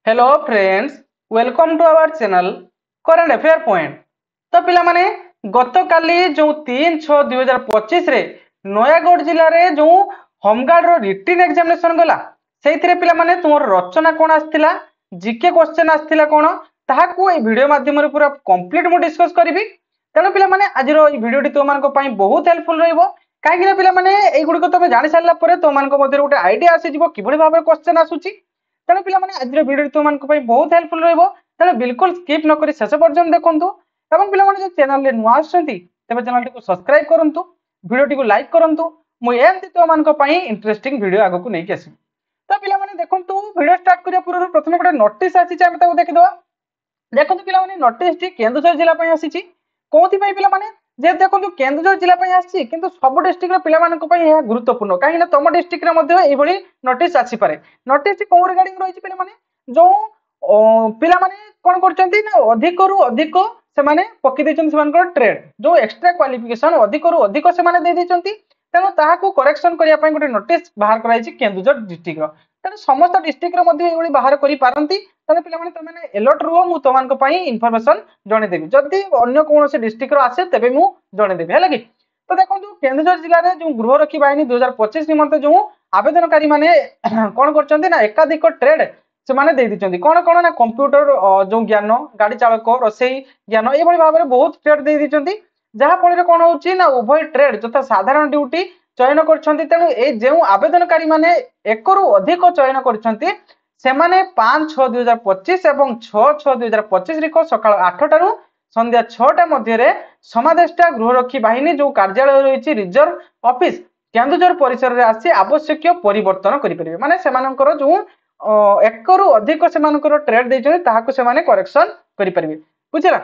Hello friends, welcome to our channel current affair point. तो पिला माने गत काली जो 3/6/2025 रे नयागढ़ जिले में जो होमगार्ड रो रिटन एग्जामिनेशन गला से पिला माने तुमर रचना कौन आसथिला, जीके क्वेश्चन आसथिला कौन ताहाकू ए वीडियो माध्यम रे पूरा कंप्लीट मु डिस्कस करिवि। तेणु पिला माने आज रो ई वीडियोटी तुम मानको पई बहुत हेल्पफुल रहइबो। काहे कि पिला माने एई गुडी को तमे जानि सारला परे तुम मानको मध्ये गोटे आईडिया आसी जिवो किभଳି भाबे क्वेश्चन आसुची। तेणु पिला माने आज वीडियो तुम मानको पई बहुत हेल्पफुल रहइबो। तेणु बिल्कुल स्किप न करी शेष पर्यंत देखंतु एवं पिला माने जो चैनल रे नुआ आछंती तबे चैनल टी को सब्सक्राइब करंतु, वीडियो टी को लाइक करंतु। मु एमती तुम मानको पई इंटरेस्टिंग वीडियो आगो को नेकी आसी। तो पिला माने देखंतु वीडियो स्टार्ट करिया पूर्व प्रथमे गोटे नोटिस आसी छै हम ताको देखिदवा। देखंतु पिला माने नोटिस टी केन्दुझर जिला पई आसी छि। कोथि पई पिला माने जे देखंतु केन्दुझर जिला पई आसी किंतु सब डिस्ट्रिक्ट रे पिला मानको पई यह गुरुत्वपूर्ण काहे ना तम डिस्ट्रिक्ट रे मध्ये एई भली नोटिस आसी पारे। नोटिस टी कोन रिगार्डिंग रही पिला माने जो पिला माने कोन करचंती ना अधिक रु अधिक से माने पक्की देचंती सेमानकर ट्रेड जो एक्स्ट्रा क्वालिफिकेशन अधिक रु अधिक से माने दे देचंती। तेणु ताहाकू करेक्शन करिया पई गोटे नोटिस बाहर कराई छि केन्दुझर डिस्ट्रिक्ट रो। तेणु समस्त डिस्ट्रिक्ट रे मध्ये एई भली बाहर करि पारंती। तेणु पिला माने तमे अलर्ट रुहो, मु तमानको पई इन्फॉर्मेशन जणे देबी। जदि अन्य कोनोसी डिस्ट्रिक्ट रो आसे तबे मु जणे देबी हैला कि। तो देखंतु केन्दुझर जिल्ला रे जो गृहरक्षी बाहिनी 2025 निमंते जो आवेदनकारी माने कोन करचंती ना एकाधिक ट्रेड से माने दे दिचंती। कोन कोन ना कंप्यूटर जो ज्ञान, गाड़ी चालक, रसई ज्ञान ए भली भाबरे बहुत ट्रेड दे दिचंती। जहा फଳରେ कोन होची ना उभय ट्रेड तथा साधारण ड्यूटी चयन करछंती। तेणु ए जेउ आवेदनकारी माने एक रु अधिक चयन करछंती सेमाने 5/6/2025 एवं 6/6/2025 रिको सकाळ 8 टारू संध्या 6टा मध्यरे समादेष्टा गृहरक्षी बाहिनी जो कार्यालय रहिछि रिजर्व ऑफिस केन्दुझर परिसर रे आसी आवश्यक परिवर्तन करि परिबे। माने सेमानकर जो एक रु अधिक सेमानकर ट्रेड दैछथि ताहाको सेमाने करेक्शन करि परिबे। बुझिला।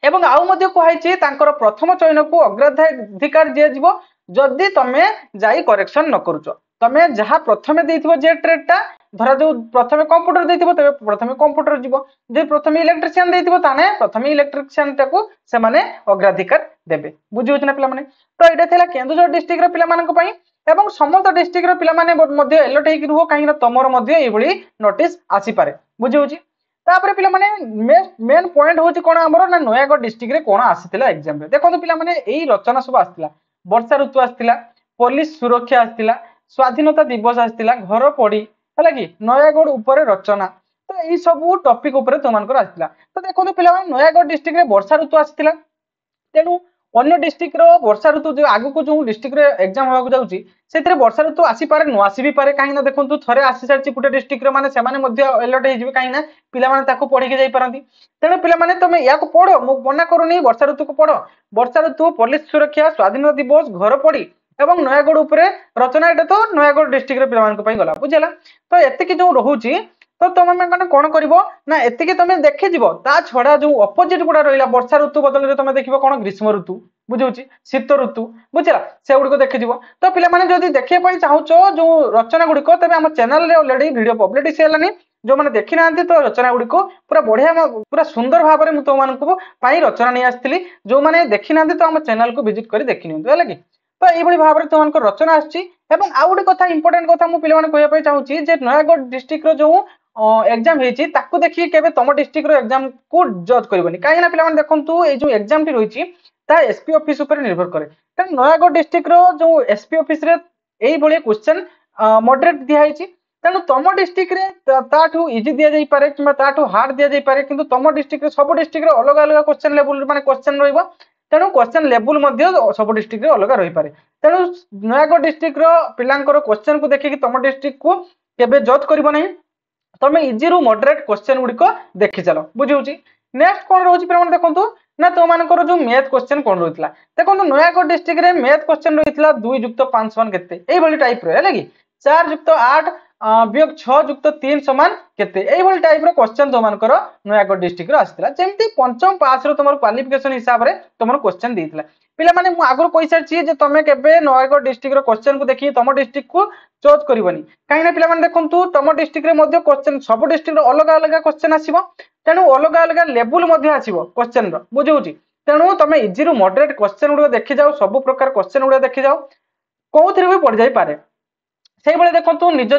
एवं आउ मध्ये कहैछि तांकर प्रथम चयन को अग्राधिकार दिया जिवो जदि तमे जाई करेक्शन न करूचो। तमे जहा प्रथमे देइथिबो जे ट्रेडटा धरा जो प्रथमे कंप्यूटर देइथिबो तबे प्रथमे कंप्यूटर जिवो, जे प्रथमे इलेक्ट्रिशियन देइथिबो ताने प्रथमे इलेक्ट्रिशियन टाको से माने अग्राधिकार देबे। बुझि होछ ना पिला माने। तो एटा थिला केन्दुझर डिस्ट्रिक्ट रो पिला मानक पई एवं समस्त डिस्ट्रिक्ट रो पिला माने मध्ये अलर्ट हेकि रुहो काहे ना तमरो मध्ये एई भली नोटिस आसी पारे। बुझि होछि। तापर पिला माने मेन पॉइंट होछि कोन हमरो ना नयागढ़ डिस्ट्रिक्ट रे कोन आसीतिला एग्जाम रे। देखो पिला माने एई रचना सब आसीतिला, वर्षा ऋतु आसीतिला, पुलिस सुरक्षा आसीतिला, स्वाधीनता दिवस आसीतिला, घर पड़ी हैला कि नयागढ़ ऊपर रचना। तो एई सब टॉपिक ऊपर तुमनकर आसीतिला। तो देखो पिला माने नयागढ़ डिस्ट्रिक्ट रे वर्षा ऋतु आसीतिला। तेणु अन्य डिस्ट्रिक्ट रो वर्षा ऋतु जो आगु को जो डिस्ट्रिक्ट रे एग्जाम होगा जाउची सेतरे वर्षा ऋतु आसी पारे न आसी भी पारे। काहे ना देखंतु थरे आसी सारची गुटे डिस्ट्रिक्ट रे माने सेमाने मध्ये अलर्ट हे जिवे काहे ना पिला माने ताको पढी के जाई पारंती। तेणु पिला माने तमे या को पढो, मु मना करूनी वर्षा ऋतु को पढो। वर्षा ऋतु, पुलिस सुरक्षा, स्वाधीनता दिवस, घर पड़ी एवं नयागढ़ ऊपर रचना एटा तो नयागढ़ डिस्ट्रिक्ट रे पिला मानक पई गला। बुझिला। तो एतिकी जो रहूची तो तुम मैंने कौन कर ना एतिकी तुम देखि जीवो। ता छड़ा जो अपोजिट गुडा रहिला वर्षा ऋतु बदल रे तुम देखिबो कोन ग्रीष्म ऋतु, बुझौची शीत ऋतु। बुझिला। से गुडी को देखि जीवो। तो पिला माने जदी देखिए पई चाहूचो जो रचना गुडी को तबे हम चैनल रे ऑलरेडी वीडियो पब्लिश हेलानी। जो माने देखि नांती तो रचना गुडी को पूरा बढ़िया पूरा सुंदर भाव में तो मानकु पई रचना नै आस्थिली। जो माने देखि नांती तो हम चैनल को विजिट करी देखि नियंतु हैला कि। तो एई भली भाव में तो मानक रचना आछि। एवं आ गुडी कथा इंपोर्टेंट कथा मु पिला माने कहया पई चाहूची जे नयागढ़ डिस्ट्रिक्ट रो जो एग्जाम हेची ताकू देखि केबे तम डिस्ट्रिक्ट रो एग्जाम को जज करबनी। काहे ना पिला माने देखंतु ए जो एग्जाम टी रहिची ता एसपी ऑफिस ऊपर निर्भर करे। त नयागढ़ डिस्ट्रिक्ट रो जो एसपी ऑफिस रे एई भली क्वेश्चन मॉडरेट दिया हेची। तेणु तम डिस्ट्रिक्ट रे ताठू इजी दिया जाई पारे किबा ताठू हार्ड दिया जाई पारे, किंतु तम डिस्ट्रिक्ट रे सब डिस्ट्रिक्ट रे अलग अलग क्वेश्चन लेवल माने क्वेश्चन रहइबो। तेणु क्वेश्चन लेवल मध्ये सब डिस्ट्रिक्ट रे अलग रहि पारे। तेणु नयागढ़ डिस्ट्रिक्ट रो पिलांकर क्वेश्चन को देखि कि तम डिस्ट्रिक्ट को केबे जज करबो नहीं। तमे इजी रु मॉडरेट क्वेश्चन गुडी को देखि चलो। बुझौची। नेक्स्ट कोन रहउची पिला माने देखंतु ना तो मानकर जो मैथ क्वेश्चन कोन रहितला। देखंतु नयागढ़ डिस्ट्रिक्ट रे मैथ क्वेश्चन रहितला 2 + 5 = केते एई भली टाइप रो हैला कि 4 + 8 वियोग 6 + 3 = केते एई भली टाइप रो क्वेश्चन तो मानकर नयागढ़ डिस्ट्रिक्ट रो आस्थिला। जेमति पंचम पास रो तमर क्वालिफिकेशन हिसाब रे तमर क्वेश्चन देइतला। पिला माने मु आगु कहि सारची जे तमे केबे नयागढ़ डिस्ट्रिक्ट रो क्वेश्चन को देखि तम डिस्ट्रिक्ट को चोज करबनी। काहे ना पिला माने देखंतु तम डिस्ट्रिक्ट रे मध्ये क्वेश्चन सब डिस्ट्रिक्ट रो अलग अलग क्वेश्चन आसीबो। तेणु अलग अलग लेवल मध्ये आसीबो क्वेश्चन रो। बुझौची। तेणु तमे इजी रु मॉडरेट क्वेश्चन गुडो देखि जाओ, सब प्रकार क्वेश्चन गुडो देखि जाओ, कोउथरे भी पड़ जाई पारे। ସେଇଭଳି ଦେଖନ୍ତୁ ନିଜ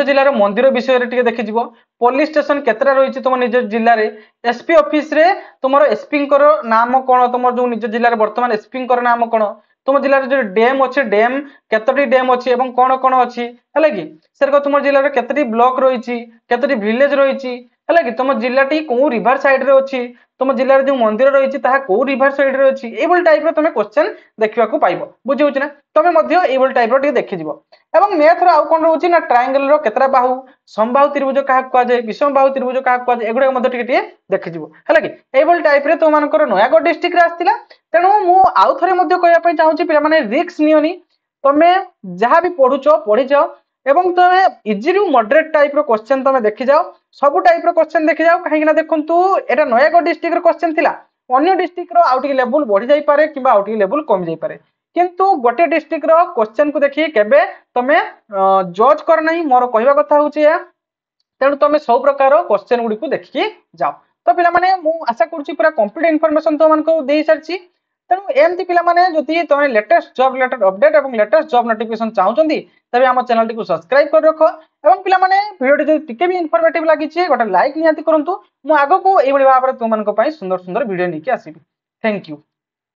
ଜିଲ୍ଲାର ମନ୍ଦିର ବିଷୟରେ ଟିକେ ଦେଖିଯିବ। ପୋଲିସ ଷ୍ଟେସନ କେତେଟା ରହିଛି ତୁମ ନିଜ ଜିଲ୍ଲାରେ। ଏସପି ଅଫିସ ରେ ତୁମର ଏସପିଙ୍କର ନାମ କ'ଣ, ତୁମର ଯୋଉ ନିଜ ଜିଲ୍ଲାରେ ବର୍ତ୍ତମାନ ଏସପିଙ୍କର ନାମ କ'ଣ, ତୁମ ଜିଲ୍ଲାରେ ଯୋଉ ଡ୍ୟାମ ଅଛି ଡ୍ୟାମ କେତୋଟି ଡ୍ୟାମ ଅଛି ଏବଂ କ'ଣ କ'ଣ ଅଛି ହେଲା କି। ସେରକ ତୁମ ଜିଲ୍ଲାରେ କେତୋଟି ବ୍ଲକ ରହିଛି, କେତୋଟି ଭିଲେଜ ରହିଛି ହେଲା କି। ତୁମ ଜିଲ୍ଲାଟି କୋଉ ରିଭର ସାଇଡରେ ଅଛି, तुम जिले जो मंदिर रही कौ रिवर साइड रे अच्छी ये टाइप तुम क्वेश्चन देखा पाइब बुझे ना तुम ये टाइप देखीज। मैथ आउ कौन रोचे ना ट्रायंगल केतटा बाहु समबाहु त्रिभुज क्या कहुए विषम बाहु त्रिभुज क्या कहुए एगुड़ा देखीज है कि ये टाइप तुम नयागढ़ डिस्ट्रिक्ट आसाला। तेणु मुझे कहवाई चाहूँगी पे रिस्क नियोनी तुम्हें जहाँ भी पढ़ुच पढ़ी जाओ एवं तुम इजी रु मॉडरेट टाइप रो क्वेश्चन तुम देखि जाओ सब टाइप रो क्वेश्चन देखि जाओ कहीं देखु एटा नयागढ़ डिस्ट्रिक्ट रो क्वेश्चन थिला अन्य डिस्ट्रिक्ट रो आउट लेवल बढ़ी जाई पारे किबा आउट लेवल कम जाई पारे किंतु गोटे डिस्ट्रिक्ट रो क्वेश्चन को देखि केबे तमे जज कर नहीं मोर कहवा कथा होची या तेणु तुम सब प्रकार क्वेश्चन गुडी को देखि जाओ। तो पिला माने मु आशा करूची पूरा कंप्लीट इन्फॉर्मेशन तो मानको देई सारची। तेणु एमती पिला माने जदि तुम लेटेस्ट जॉब रिलेटेड अपडेट और लेटेस्ट जॉब नोटिफिकेशन चाहूचंदी तबे हम चैनल को सब्सक्राइब कर रखो एवं पिला माने वीडियो जदि टिके भी इन्फॉर्मेटिव लागि छि गोटे लाइक नियाती करंतु मु आगो को एई भली भाबरे तुम मानको पई सुंदर सुंदर वीडियो लेके आसीबी। Thank you.